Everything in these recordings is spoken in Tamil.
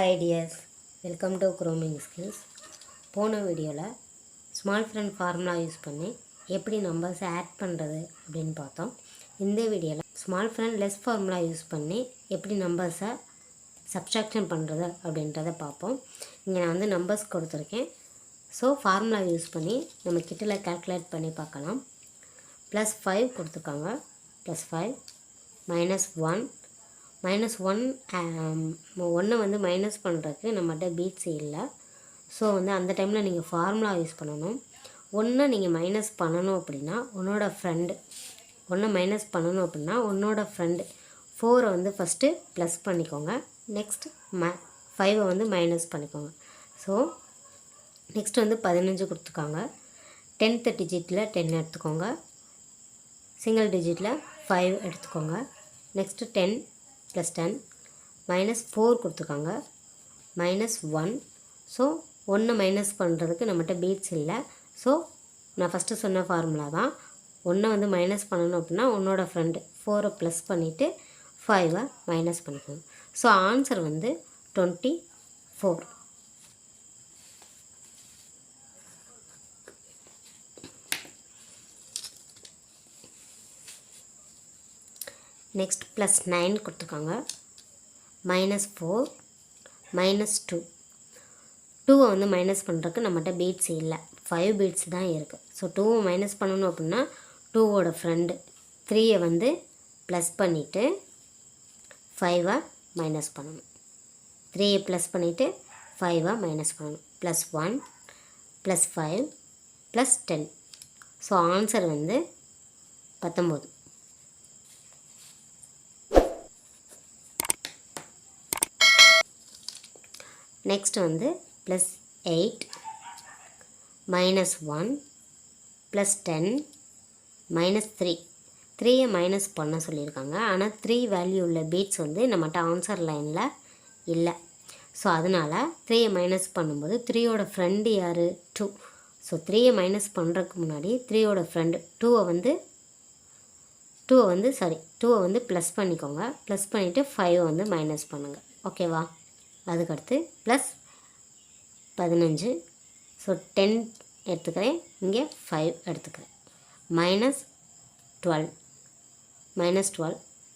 Hi dears, welcome to Chroming Skills. போன வீடியோவில் ஸ்மால் ஃப்ரெண்ட் ஃபார்முலா யூஸ் பண்ணி எப்படி நம்பர்ஸ் ஆட் பண்ணுறது அப்படின்னு பார்த்தோம். இந்த வீடியோவில் small friend less formula use பண்ணி எப்படி நம்பர்ஸை சப்ஸ்ட்ராக்ஷன் பண்ணுறது அப்படின்றத பார்ப்போம். இங்கே நான் வந்து நம்பர்ஸ் கொடுத்துருக்கேன். ஸோ ஃபார்முலா யூஸ் பண்ணி நம்ம கிட்டில் கால்குலேட் பண்ணி பார்க்கலாம். +5 கொடுத்துருக்காங்க. +5 -1 ஒன்று வந்து மைனஸ் பண்ணுறதுக்கு நம்மகிட்ட பீட்ஸ் இல்லை. ஸோ வந்து அந்த டைமில் நீங்கள் ஃபார்முலா யூஸ் பண்ணணும். ஒன்று நீங்கள் மைனஸ் பண்ணணும் அப்படின்னா உன்னோட ஃப்ரெண்டு ஃப்ரெண்டு 4 வந்து ஃபஸ்ட்டு ப்ளஸ் பண்ணிக்கோங்க. நெக்ஸ்ட் 5 வந்து மைனஸ் பண்ணிக்கோங்க. ஸோ நெக்ஸ்ட் வந்து 15 கொடுத்துருக்காங்க. 10th டிஜிட்டில் 10 எடுத்துக்கோங்க. சிங்கிள் டிஜிட்டில் 5 எடுத்துக்கோங்க. நெக்ஸ்ட்டு 10 + 10 -4 கொடுத்துருக்காங்க. -1. ஸோ 1 மைனஸ் பண்ணுறதுக்கு நம்மகிட்ட பீட்ஸ் இல்லை. ஸோ நான் ஃபஸ்ட்டு சொன்ன ஃபார்முலா தான். 1 வந்து மைனஸ் பண்ணணும் அப்படின்னா உன்னோட ஃப்ரெண்டு 4 ப்ளஸ் பண்ணிவிட்டு 5 மைனஸ் பண்ணிக்கணும். ஸோ ஆன்சர் வந்து 24. நெக்ஸ்ட் +9 கொடுத்துருக்காங்க. -4 -2. 2 வந்து மைனஸ் பண்ணுறதுக்கு நம்மகிட்ட பீட்ஸ் இல்லை, 5 பீட்ஸ் தான் இருக்குது. ஸோ 2 மைனஸ் பண்ணணும் அப்படின்னா 2வோட ஃப்ரெண்டு 3 வந்து ப்ளஸ் பண்ணிவிட்டு 5 மைனஸ் பண்ணணும். 3 ப்ளஸ் பண்ணிவிட்டு 5 மைனஸ் பண்ணணும். +1 +5 +10. ஸோ ஆன்சர் வந்து 19. நெக்ஸ்ட் வந்து +8 -1 +10 -3. 3 மைனஸ் பண்ண சொல்லியிருக்காங்க. ஆனால் 3 வேல்யூ உள்ள பீட்ஸ் வந்து நம்மகிட்ட ஆன்சர் லைனில் இல்லை. ஸோ அதனால் 3 மைனஸ் பண்ணும்போது 3யோட ஃப்ரெண்டு யார்? 2. ஸோ 3 மைனஸ் பண்ணுறதுக்கு முன்னாடி 3யோட ஃப்ரெண்டு 2வை வந்து ப்ளஸ் பண்ணிக்கோங்க. ப்ளஸ் பண்ணிவிட்டு 5 வந்து மைனஸ் பண்ணுங்கள். ஓகேவா? அதுக்கடுத்து +15. ஸோ 10 எடுத்துக்கிறேன், இங்கே 5 எடுத்துக்கிறேன். -12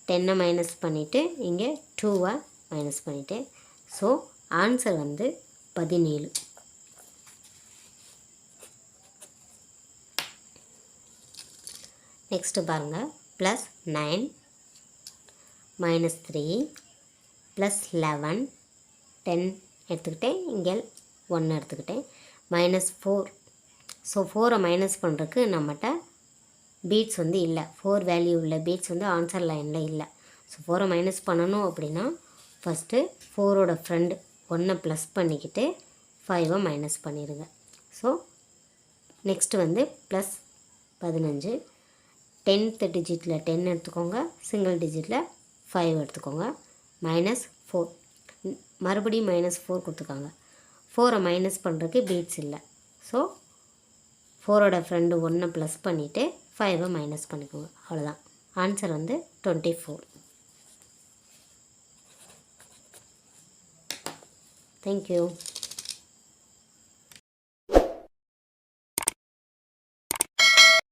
10 மைனஸ் பண்ணிவிட்டு இங்கே 2 மைனஸ் பண்ணிவிட்டு. ஸோ ஆன்சர் வந்து 17. நெக்ஸ்ட்டு பாருங்கள். +9 -3 +11 10 எடுத்துக்கிட்டேன், இங்கே 1 எடுத்துக்கிட்டேன். -4. ஸோ 4 மைனஸ் பண்ணுறதுக்கு நம்மகிட்ட பீட்ஸ் வந்து இல்லை, 4 வேல்யூ உள்ள பீட்ஸ் வந்து ஆன்சர் லைனில் இல்லை. ஸோ 4 மைனஸ் பண்ணணும் அப்படின்னா ஃபஸ்ட்டு 4ஓட ஃப்ரெண்டு 1 ப்ளஸ் பண்ணிக்கிட்டு 5 மைனஸ் பண்ணிடுங்க. ஸோ நெக்ஸ்ட்டு வந்து +15. 10th டிஜிட்டில் 10 எடுத்துக்கோங்க. சிங்கிள் டிஜிட்டில் 5 எடுத்துக்கோங்க. -4. மறுபடியும் -4 கொடுத்துருக்காங்க. 4 மைனஸ் பண்ணுறதுக்கு பீட்ஸ் இல்லை. ஸோ 4ஓட ஃப்ரெண்டு 1 ப்ளஸ் பண்ணிவிட்டு 5 மைனஸ் பண்ணிக்கோங்க. அவ்வளோதான். ஆன்சர் வந்து 24. தேங்க்யூ.